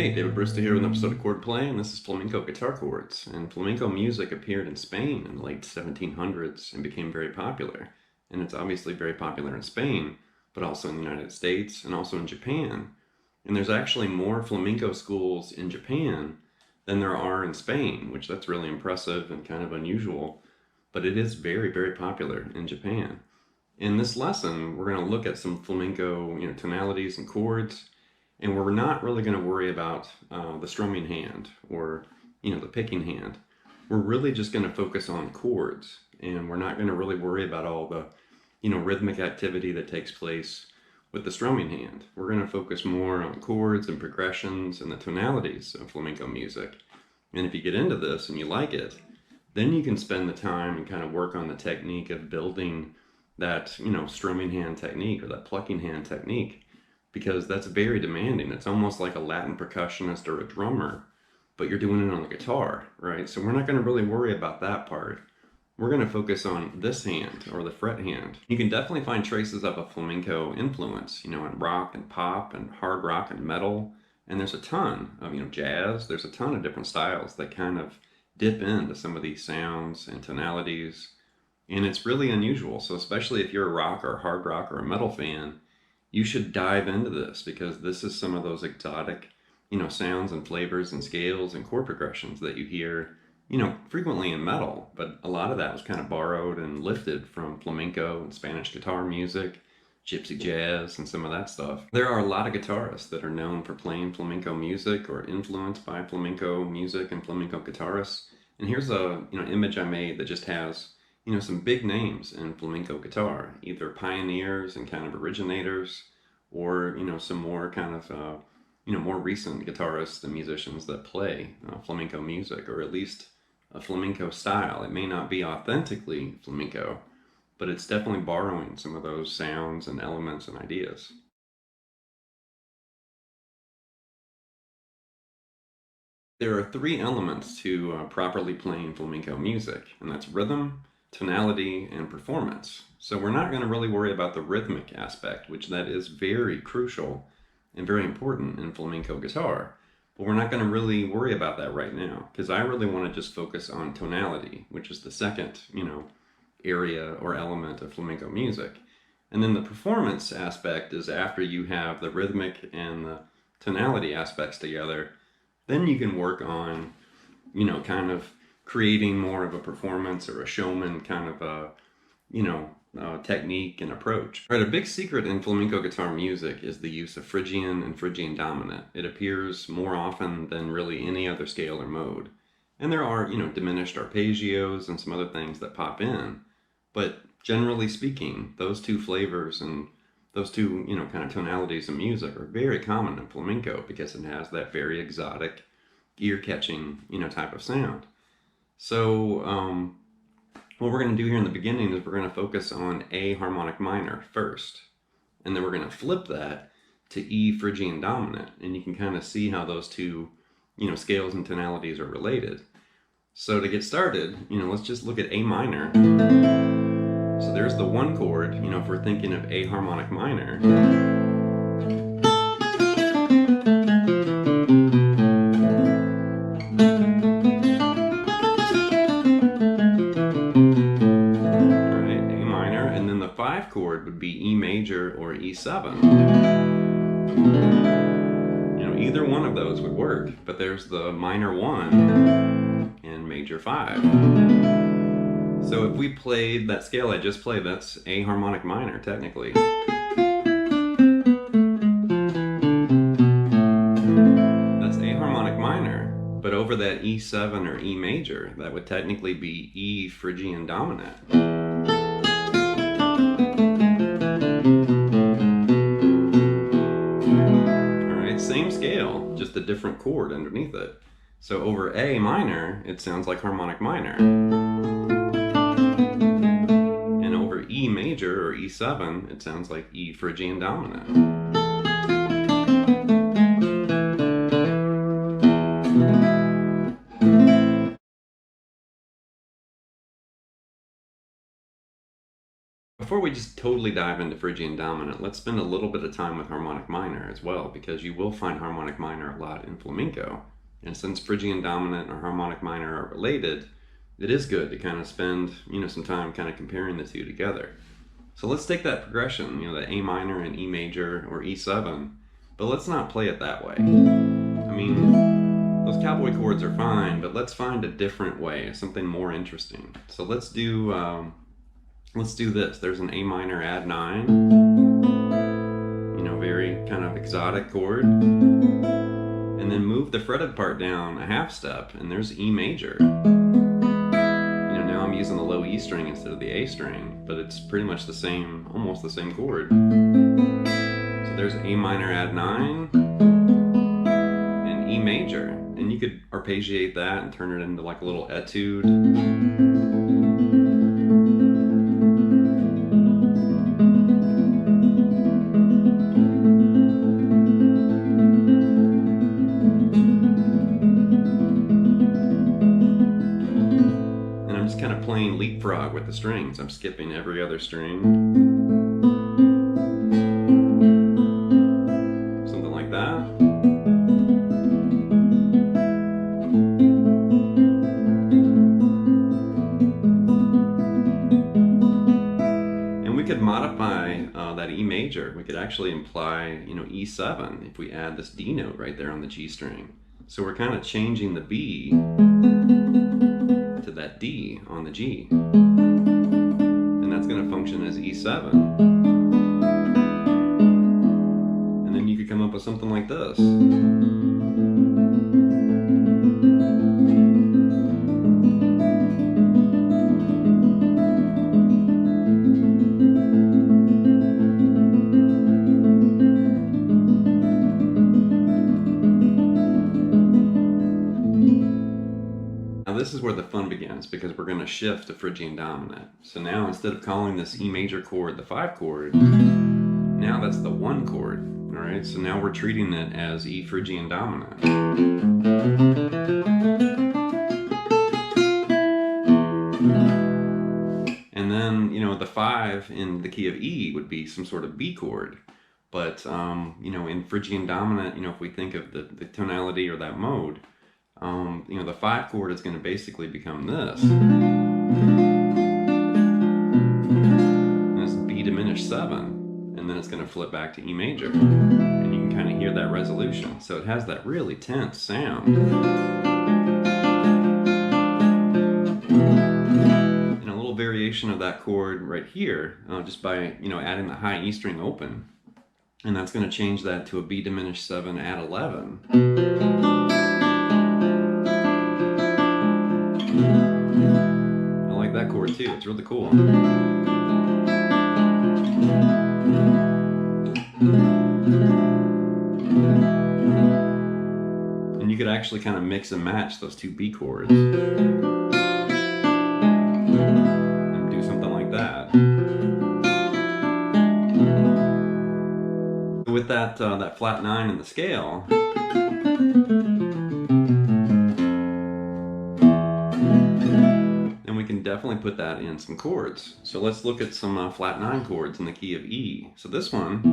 Hey, David Brewster here with an episode of Chordplay, and this is Flamenco Guitar Chords. And flamenco music appeared in Spain in the late 1700s and became very popular. And it's obviously very popular in Spain, but also in the United States and also in Japan. And there's actually more flamenco schools in Japan than there are in Spain, which that's really impressive and kind of unusual. But it is very, very popular in Japan. In this lesson, we're going to look at some flamenco, tonalities and chords. And we're not really going to worry about the strumming hand or, the picking hand. We're really just going to focus on chords, and we're not going to really worry about all the, rhythmic activity that takes place with the strumming hand. We're going to focus more on chords and progressions and the tonalities of flamenco music. And if you get into this and you like it, then you can spend the time and kind of work on the technique of building that, strumming hand technique or that plucking hand technique. Because that's very demanding. It's almost like a Latin percussionist or a drummer, but you're doing it on the guitar, right? So we're not going to really worry about that part. We're going to focus on this hand, or the fret hand. You can definitely find traces of a flamenco influence, in rock and pop and hard rock and metal. And there's a ton of, jazz. There's a ton of different styles that kind of dip into some of these sounds and tonalities. And it's really unusual. So especially if you're a rock or a hard rock or a metal fan, you should dive into this because this is some of those exotic, sounds and flavors and scales and chord progressions that you hear, frequently in metal. But a lot of that was kind of borrowed and lifted from flamenco and Spanish guitar music, gypsy jazz, and some of that stuff. There are a lot of guitarists that are known for playing flamenco music or influenced by flamenco music and flamenco guitarists. And here's a, image I made that just has some big names in flamenco guitar, either pioneers and kind of originators, or, some more kind of, more recent guitarists and musicians that play flamenco music, or at least a flamenco style. It may not be authentically flamenco, but it's definitely borrowing some of those sounds and elements and ideas. There are three elements to properly playing flamenco music, and that's rhythm, tonality, and performance. So we're not going to really worry about the rhythmic aspect, which that is very crucial and very important in flamenco guitar. But we're not going to really worry about that right now, because I really want to just focus on tonality, which is the second, area or element of flamenco music. And then the performance aspect is after you have the rhythmic and the tonality aspects together, then you can work on, kind of creating more of a performance or a showman kind of a, technique and approach. Right, a big secret in flamenco guitar music is the use of Phrygian and Phrygian dominant. It appears more often than really any other scale or mode. And there are, diminished arpeggios and some other things that pop in. But generally speaking, those two flavors and those two, kind of tonalities of music are very common in flamenco because it has that very exotic, ear-catching, type of sound. So what we're going to do here in the beginning is we're going to focus on A harmonic minor first, and then we're going to flip that to E Phrygian dominant, and you can kind of see how those two, scales and tonalities are related. So to get started, let's just look at A minor. So there's the one chord, if we're thinking of A harmonic minor. Chord would be E major or E7. Either one of those would work, but there's the minor 1 and major 5. So if we played that scale I just played, that's A harmonic minor technically. That's A harmonic minor, but over that E7 or E major, that would technically be E Phrygian dominant. Same scale, just a different chord underneath it. So over A minor, it sounds like harmonic minor. And over E major or E7, it sounds like E Phrygian dominant. Before we just totally dive into Phrygian dominant, let's spend a little bit of time with harmonic minor as well, because you will find harmonic minor a lot in flamenco. And since Phrygian dominant or harmonic minor are related, it is good to kind of spend, some time kind of comparing the two together. So let's take that progression, the A minor and E major or E7, but let's not play it that way. I mean, those cowboy chords are fine, but let's find a different way, something more interesting. So let's do this. There's an A minor add 9, very kind of exotic chord. And then move the fretted part down a half step, and there's E major. Now I'm using the low E string instead of the A string, but it's pretty much the same, almost the same chord. So there's A minor add 9 and E major. And you could arpeggiate that and turn it into like a little etude. Playing leapfrog with the strings. I'm skipping every other string. Something like that. And we could modify that E major. We could actually imply, E7 if we add this D note right there on the G string. So we're kind of changing the B to that D on the G, and that's going to function as E7. And then you could come up with something like this. This is where the fun begins, because we're going to shift to Phrygian dominant. So now instead of calling this E major chord the 5 chord, now that's the 1 chord. All right, so now we're treating it as E Phrygian dominant. And then, the 5 in the key of E would be some sort of B chord. But, in Phrygian dominant, if we think of the tonality or that mode, the 5 chord is going to basically become this. And it's B diminished 7, and then it's going to flip back to E major. And you can kind of hear that resolution. So it has that really tense sound. And a little variation of that chord right here, just by, adding the high E string open. And that's going to change that to a B diminished 7 add 11. I like that chord too, it's really cool. And you could actually kind of mix and match those two B chords and do something like that. With that flat 9 in the scale, we can definitely put that in some chords. So let's look at some flat 9 chords in the key of E. So this one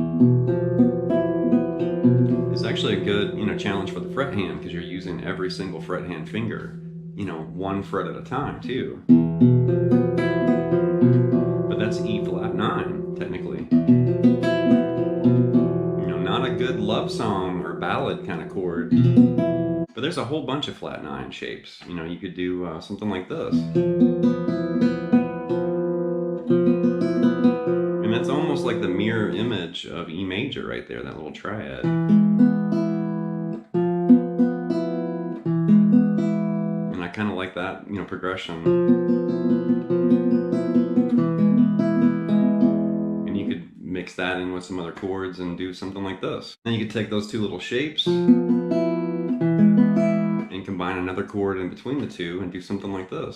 is actually a good, challenge for the fret hand, because you're using every single fret hand finger, 1 fret at a time too. But that's E flat 9, technically. Not a good love song or ballad kind of chord. But there's a whole bunch of flat 9 shapes. You could do something like this. And that's almost like the mirror image of E major right there, that little triad. And I kind of like that, progression. And you could mix that in with some other chords and do something like this. Then you could take those two little shapes and combine another chord in between the two and do something like this.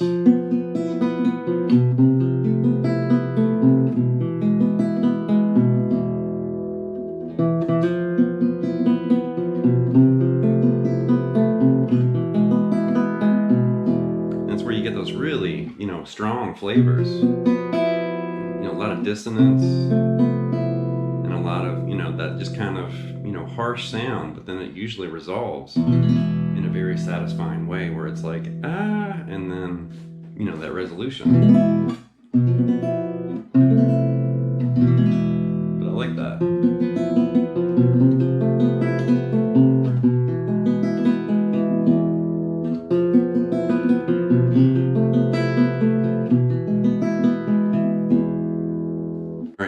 That's where you get those really, strong flavors. A lot of dissonance and a lot of, that just kind of, harsh sound, but then it usually resolves in a very satisfying way where it's like, ah, and then, that resolution. But I like that.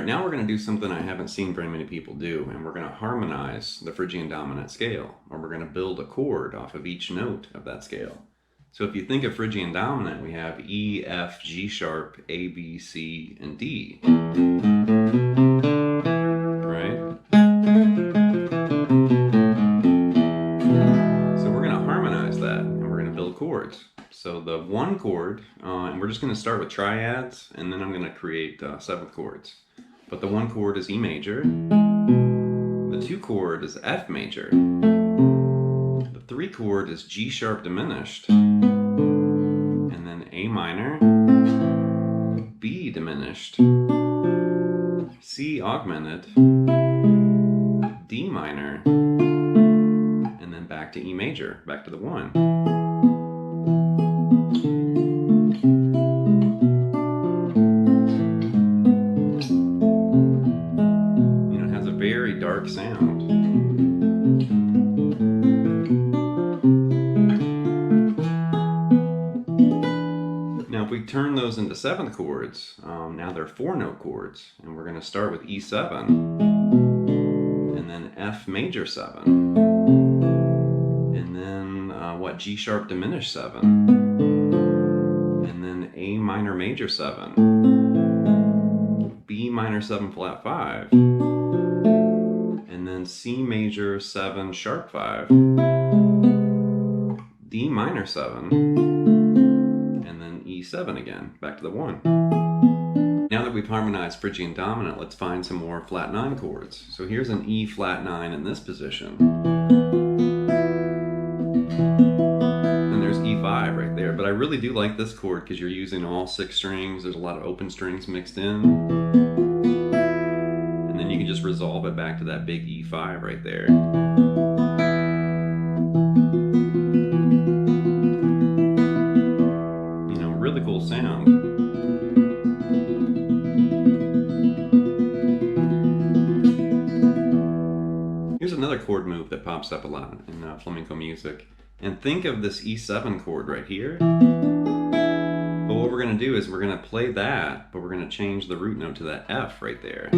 Now we're going to do something I haven't seen very many people do, and we're going to harmonize the Phrygian dominant scale, or we're going to build a chord off of each note of that scale. So if you think of Phrygian dominant, we have E, F, G sharp, A, B, C, and D. Right? So we're going to harmonize that, and we're going to build chords. So the one chord, and we're just going to start with triads, and then I'm going to create seventh chords. But the one chord is E major, the two chord is F major, the three chord is G sharp diminished, and then A minor, B diminished, C augmented, D minor, and then back to E major, back to the one. Dark sound. Now if we turn those into seventh chords, now they're 4-note chords, and we're going to start with E7 and then F major 7 and then G sharp diminished 7 and then A minor major 7, B minor 7 flat 5, and then C major 7 sharp 5, D minor 7, and then E7 again, back to the 1. Now that we've harmonized Phrygian dominant, let's find some more flat 9 chords. So here's an E flat 9 in this position. And there's E5 right there, but I really do like this chord because you're using all 6 strings, there's a lot of open strings mixed in. You can just resolve it back to that big E5 right there. Really cool sound. Here's another chord move that pops up a lot in flamenco music. And think of this E7 chord right here. But what we're going to do is we're going to play that, but we're going to change the root note to that F right there.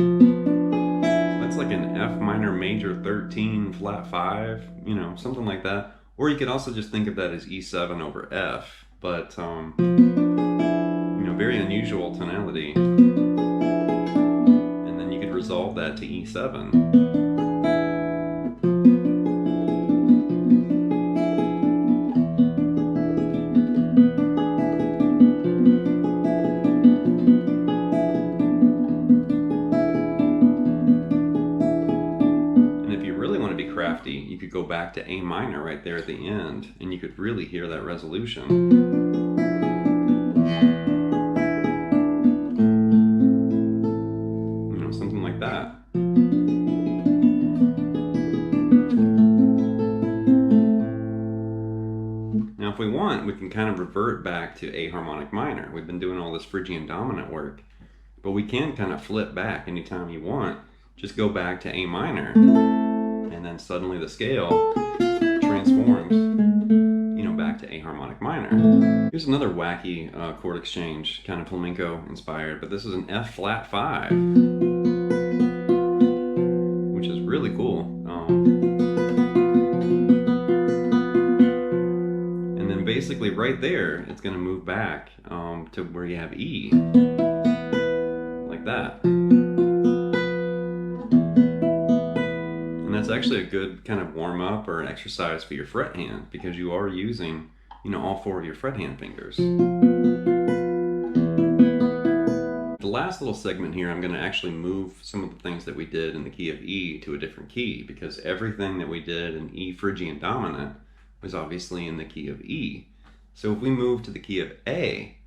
It's like an F minor major 13 flat 5, something like that. Or you could also just think of that as E7 over F, but very unusual tonality. And then you could resolve that to E7. You could go back to A minor right there at the end, and you could really hear that resolution. Something like that. Now if we want, we can kind of revert back to A harmonic minor. We've been doing all this Phrygian dominant work, but we can kind of flip back anytime you want. Just go back to A minor. And then suddenly the scale transforms, back to A harmonic minor. Here's another wacky chord exchange, kind of flamenco inspired, but this is an F flat 5, which is really cool. And then basically right there, it's going to move back to where you have E, like that. That's actually a good kind of warm up or an exercise for your fret hand because you are using, all 4 of your fret hand fingers. The last little segment here, I'm going to actually move some of the things that we did in the key of E to a different key because everything that we did in E Phrygian dominant was obviously in the key of E. So if we move to the key of A,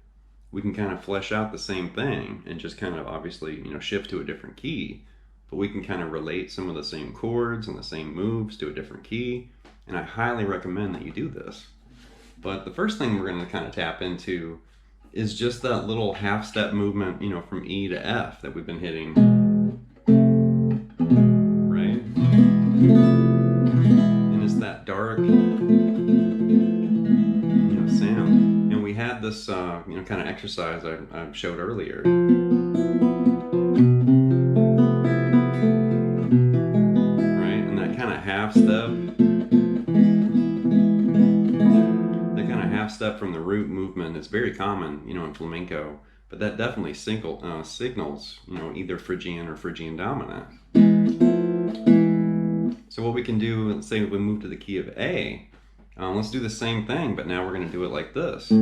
we can kind of flesh out the same thing and just kind of obviously, shift to a different key. But we can kind of relate some of the same chords and the same moves to a different key. And I highly recommend that you do this. But the first thing we're going to kind of tap into is just that little half step movement, from E to F that we've been hitting, right? And it's that dark, sound. And we had this, kind of exercise I showed earlier. Right? And that kind of half step from the root movement is very common, in flamenco, but that definitely signals, either Phrygian or Phrygian dominant. So what we can do, let's say we move to the key of A, let's do the same thing, but now we're going to do it like this.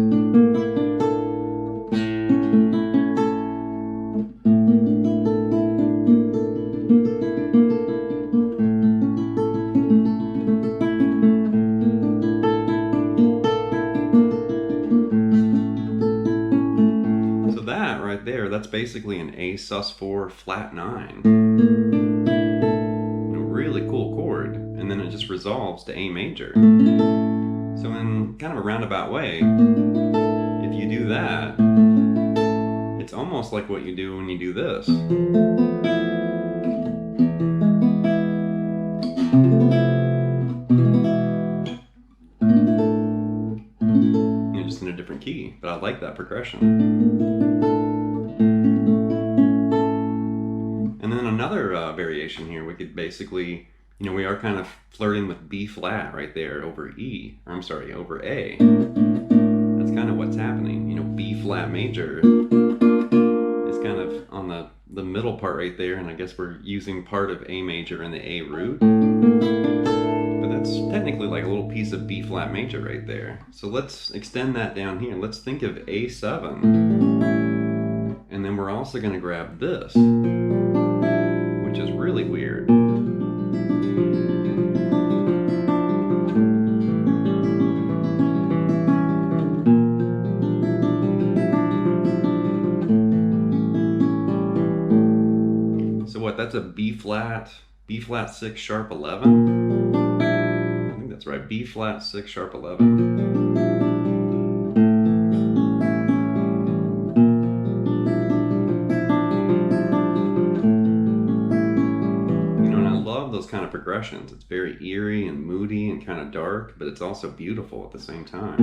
That's basically an A sus4 flat 9. Really cool chord, and then it just resolves to A major. So in kind of a roundabout way, if you do that, it's almost like what you do when you do this. Just in a different key, but I like that progression. And then another variation here, we could basically, we are kind of flirting with B flat right there over E, or I'm sorry, over A. That's kind of what's happening. B flat major is kind of on the middle part right there, and I guess we're using part of A major and the A root. But that's technically like a little piece of B flat major right there. So let's extend that down here. Let's think of A7. And then we're also going to grab this, which is really weird. So what, that's a B flat 6 sharp 11? I think that's right, B flat 6 sharp 11. Those kind of progressions. It's very eerie and moody and kind of dark, but it's also beautiful at the same time.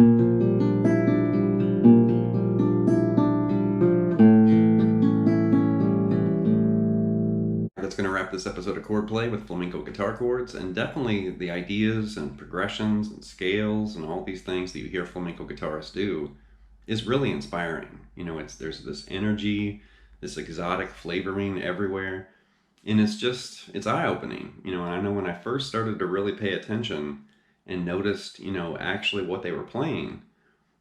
That's going to wrap this episode of Chordplay with Flamenco Guitar Chords, and definitely the ideas and progressions and scales and all these things that you hear flamenco guitarists do is really inspiring. There's this energy, this exotic flavoring everywhere. And it's eye-opening, and I know when I first started to really pay attention and noticed, actually what they were playing,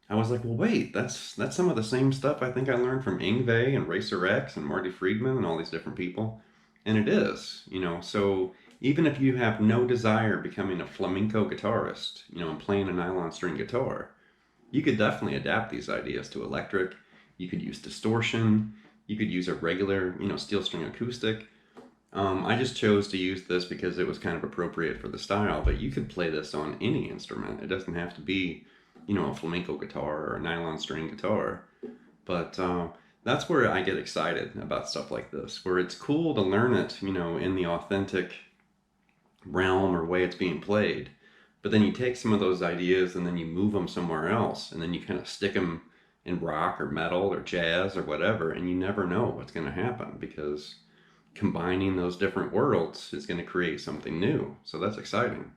I was like, well, wait, that's some of the same stuff I think I learned from Yngwie and Racer X and Marty Friedman and all these different people. And it is, so even if you have no desire becoming a flamenco guitarist, and playing a nylon string guitar, you could definitely adapt these ideas to electric. You could use distortion. You could use a regular, steel string acoustic. I just chose to use this because it was kind of appropriate for the style, but you could play this on any instrument. It doesn't have to be, a flamenco guitar or a nylon string guitar. But that's where I get excited about stuff like this, where it's cool to learn it, in the authentic realm or way it's being played. But then you take some of those ideas and then you move them somewhere else, and then you kind of stick them in rock or metal or jazz or whatever, and you never know what's going to happen, because combining those different worlds is going to create something new. So that's exciting.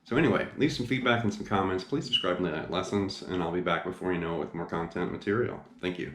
So anyway, leave some feedback and some comments. Please subscribe to Lessons, and I'll be back before you know it with more content material. Thank you.